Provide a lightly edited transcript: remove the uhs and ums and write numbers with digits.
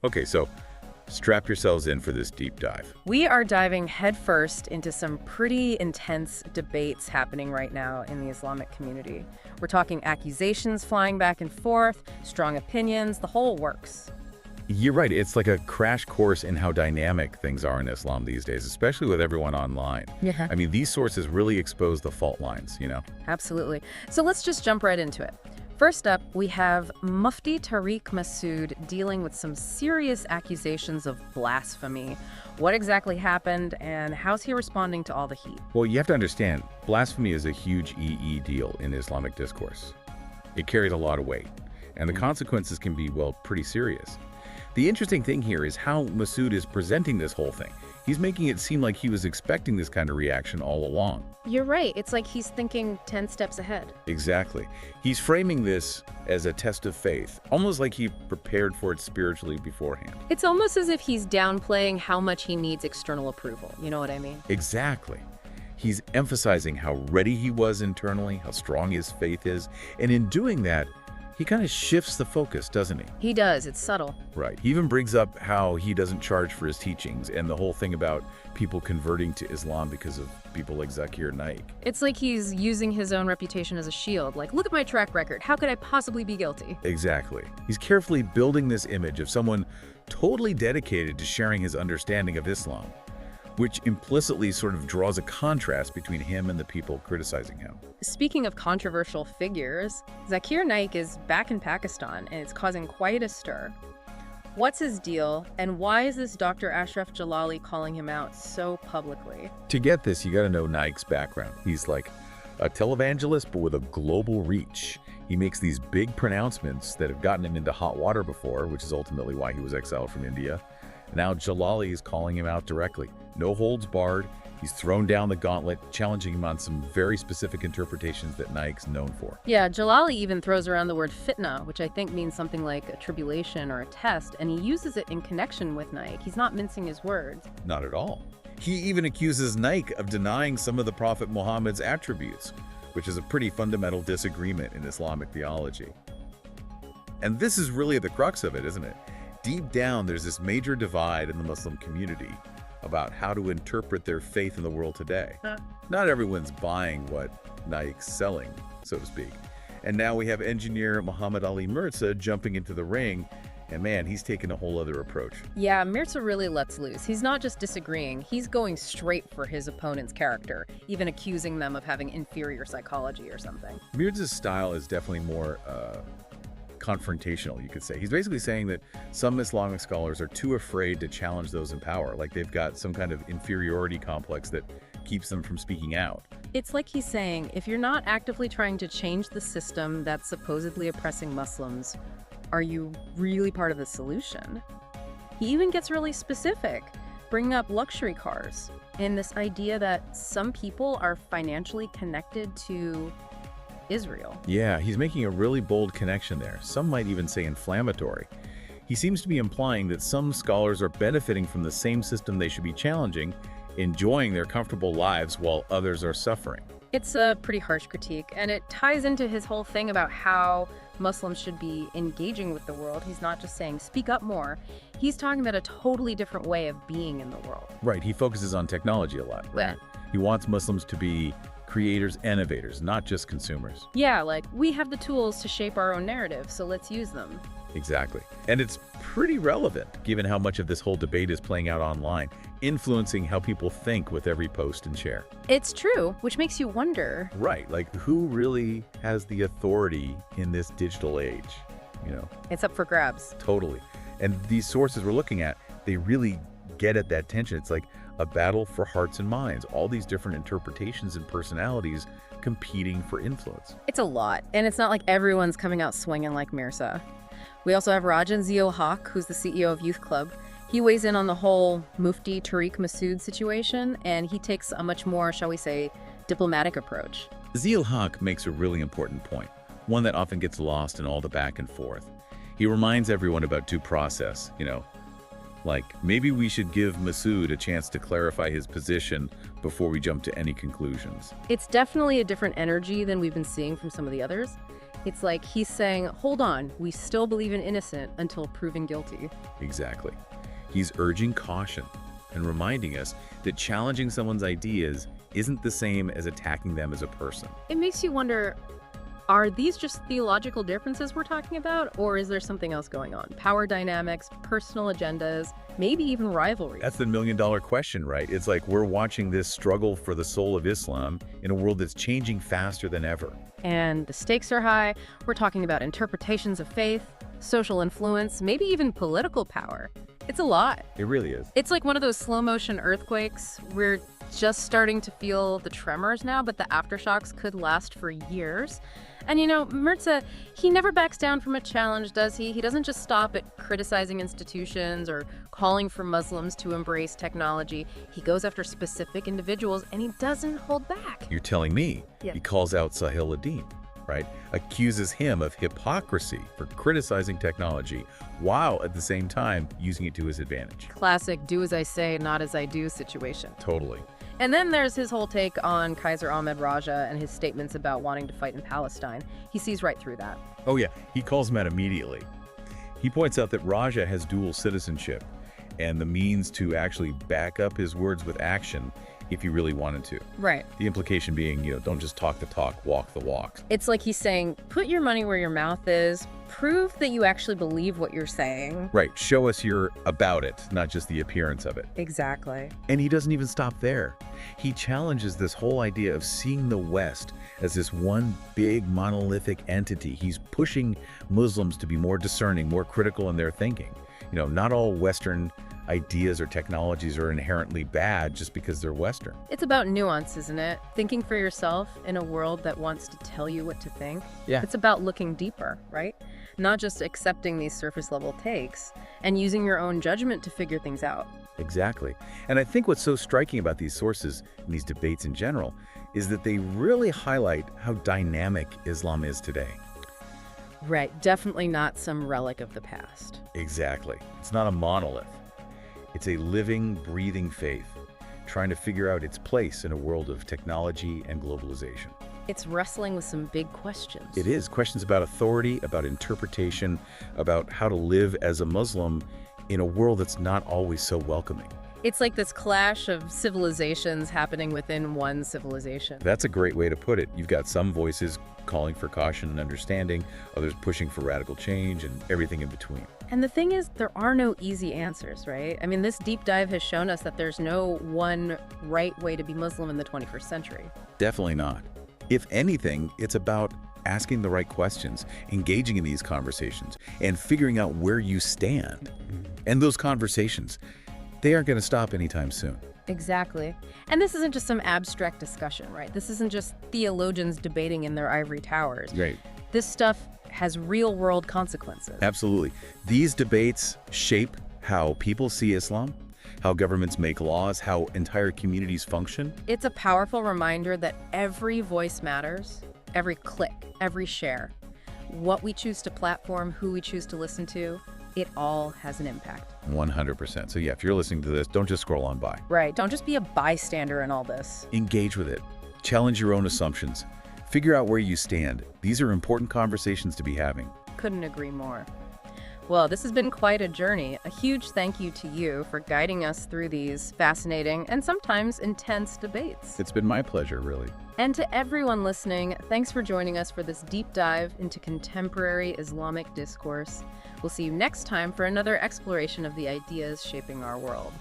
Okay, so strap yourselves in for this deep dive. We are diving headfirst into some pretty intense debates happening right now in the Islamic community. We're talking accusations flying back and forth, strong opinions, the whole works. You're right, it's like a crash course in how dynamic things are in Islam these days, especially with everyone online. Yeah. I mean, these sources really expose the fault lines, Absolutely. So let's just jump right into it. First up, we have Mufti Tariq Masood dealing with some serious accusations of blasphemy. What exactly happened, and how's he responding to all the heat? Well, you have to understand, blasphemy is a huge EE deal in Islamic discourse. It carries a lot of weight, and the consequences can be, well, pretty serious. The interesting thing here is how Masood is presenting this whole thing. He's making it seem like he was expecting this kind of reaction all along. You're right. It's like he's thinking 10 steps ahead. Exactly. He's framing this as a test of faith, almost like he prepared for it spiritually beforehand. It's almost as if he's downplaying how much he needs external approval. You know what I mean? Exactly. He's emphasizing how ready he was internally, how strong his faith is, and in doing that, he kind of shifts the focus, doesn't he? He does. It's subtle. Right. He even brings up how he doesn't charge for his teachings and the whole thing about people converting to Islam because of people like ZakirNaik. It's like he's using his own reputation as a shield. Like, look at my track record. How could I possibly be guilty? Exactly. He's carefully building this image of someone totally dedicated to sharing his understanding of Islam, which implicitly sort of draws a contrast between him and the people criticizing him. Speaking of controversial figures, ZakirNaik is back in Pakistan, and it's causing quite a stir. What's his deal, and why is this Dr. Ashraf Jalali calling him out so publicly? To get this, you gotta know Naik's background. He's like a televangelist, but with a global reach. He makes these big pronouncements that have gotten him into hot water before, which is ultimately why he was exiled from India. Now Jalali is calling him out directly. No holds barred. He's thrown down the gauntlet, challenging him on some very specific interpretations that Naik's known for. Yeah, Jalali even throws around the word fitna, which I think means something like a tribulation or a test, and he uses it in connection with Naik. He's not mincing his words. Not at all. He even accuses Naik of denying some of the Prophet Muhammad's attributes, which is a pretty fundamental disagreement in Islamic theology. And this is really the crux of it, isn't it? Deep down, there's this major divide in the Muslim community about how to interpret their faith in the world today. Not everyone's buying what Naik's selling, so to speak. And now we have engineer Muhammad Ali Mirza jumping into the ring, and man, he's taken a whole other approach. Yeah, Mirza really lets loose. He's not just disagreeing, he's going straight for his opponent's character, even accusing them of having inferior psychology or something. Mirza's style is definitely more confrontational, you could say. He's basically saying that some Islamic scholars are too afraid to challenge those in power, like they've got some kind of inferiority complex that keeps them from speaking out. It's like he's saying, if you're not actively trying to change the system that's supposedly oppressing Muslims, are you really part of the solution? He even gets really specific, bringing up luxury cars and this idea that some people are financially connected to Israel. Yeah, he's making a really bold connection there. Some might even say inflammatory. He seems to be implying that some scholars are benefiting from the same system they should be challenging, enjoying their comfortable lives while others are suffering. It's a pretty harsh critique, and it ties into his whole thing about how Muslims should be engaging with the world. He's not just saying, speak up more. He's talking about a totally different way of being in the world. Right, he focuses on technology a lot, right? Yeah. He wants Muslims to be creators, innovators, not just consumers. Yeah, like, we have the tools to shape our own narrative, so let's use them. Exactly. And it's pretty relevant, given how much of this whole debate is playing out online, influencing how people think with every post and share. It's true, which makes you wonder. Right, like who really has the authority in this digital age, It's up for grabs. Totally. And these sources we're looking at, they really get at that tension. It's like a battle for hearts and minds, all these different interpretations and personalities competing for influence. It's a lot, and it's not like everyone's coming out swinging like Mirza. We also have Rajan Zio-Haq, who's the CEO of Youth Club. He weighs in on the whole Mufti Tariq Masood situation, and he takes a much more, shall we say, diplomatic approach. Zio-Haq makes a really important point, one that often gets lost in all the back and forth. He reminds everyone about due process, Like, maybe we should give Masood a chance to clarify his position before we jump to any conclusions. It's definitely a different energy than we've been seeing from some of the others. It's like he's saying, hold on, we still believe in innocent until proven guilty. Exactly. He's urging caution and reminding us that challenging someone's ideas isn't the same as attacking them as a person. It makes you wonder, are these just theological differences we're talking about, or is there something else going on? Power dynamics, personal agendas, maybe even rivalry. That's the million-dollar question, right? It's like we're watching this struggle for the soul of Islam in a world that's changing faster than ever. And the stakes are high. We're talking about interpretations of faith, social influence, maybe even political power. It's a lot. It really is. It's like one of those slow-motion earthquakes. We're just starting to feel the tremors now, but the aftershocks could last for years. And you know, Mirza, he never backs down from a challenge, does he? He doesn't just stop at criticizing institutions or calling for Muslims to embrace technology. He goes after specific individuals, and he doesn't hold back. You're telling me Yeah. he calls out Sahil ad-Din, right? Accuses him of hypocrisy for criticizing technology while at the same time using it to his advantage. Classic do as I say, not as I do situation. Totally. And then there's his whole take on Kaiser Ahmed Raja and his statements about wanting to fight in Palestine. He sees right through that. Oh yeah, he calls him out immediately. He points out that Raja has dual citizenship and the means to actually back up his words with action if he really wanted to. Right. The implication being, don't just talk the talk, walk the walk. It's like he's saying, put your money where your mouth is, prove that you actually believe what you're saying. Right, show us you're about it, not just the appearance of it. Exactly. And he doesn't even stop there. He challenges this whole idea of seeing the West as this one big monolithic entity. He's pushing Muslims to be more discerning, more critical in their thinking. Not all Western ideas or technologies are inherently bad just because they're Western. It's about nuance, isn't it? Thinking for yourself in a world that wants to tell you what to think. Yeah. It's about looking deeper, right? Not just accepting these surface level takes and using your own judgment to figure things out. Exactly. And I think what's so striking about these sources and these debates in general is that they really highlight how dynamic Islam is today. Right, definitely not some relic of the past. Exactly. It's not a monolith. It's a living, breathing faith, trying to figure out its place in a world of technology and globalization. It's wrestling with some big questions. It is. Questions about authority, about interpretation, about how to live as a Muslim in a world that's not always so welcoming. It's like this clash of civilizations happening within one civilization. That's a great way to put it. You've got some voices calling for caution and understanding, others pushing for radical change, and everything in between. And the thing is, there are no easy answers, right? I mean, this deep dive has shown us that there's no one right way to be Muslim in the 21st century. Definitely not. If anything, it's about asking the right questions, engaging in these conversations, and figuring out where you stand. And those conversations, they aren't going to stop anytime soon. Exactly. And this isn't just some abstract discussion, right? This isn't just theologians debating in their ivory towers. Right. This stuff has real-world consequences. Absolutely. These debates shape how people see Islam, how governments make laws, how entire communities function. It's a powerful reminder that every voice matters, every click, every share. What we choose to platform, who we choose to listen to, it all has an impact. 100%. So yeah, if you're listening to this, don't just scroll on by. Right. Don't just be a bystander in all this. Engage with it. Challenge your own assumptions. Figure out where you stand. These are important conversations to be having. Couldn't agree more. Well, this has been quite a journey. A huge thank you to you for guiding us through these fascinating and sometimes intense debates. It's been my pleasure, really. And to everyone listening, thanks for joining us for this deep dive into contemporary Islamic discourse. We'll see you next time for another exploration of the ideas shaping our world.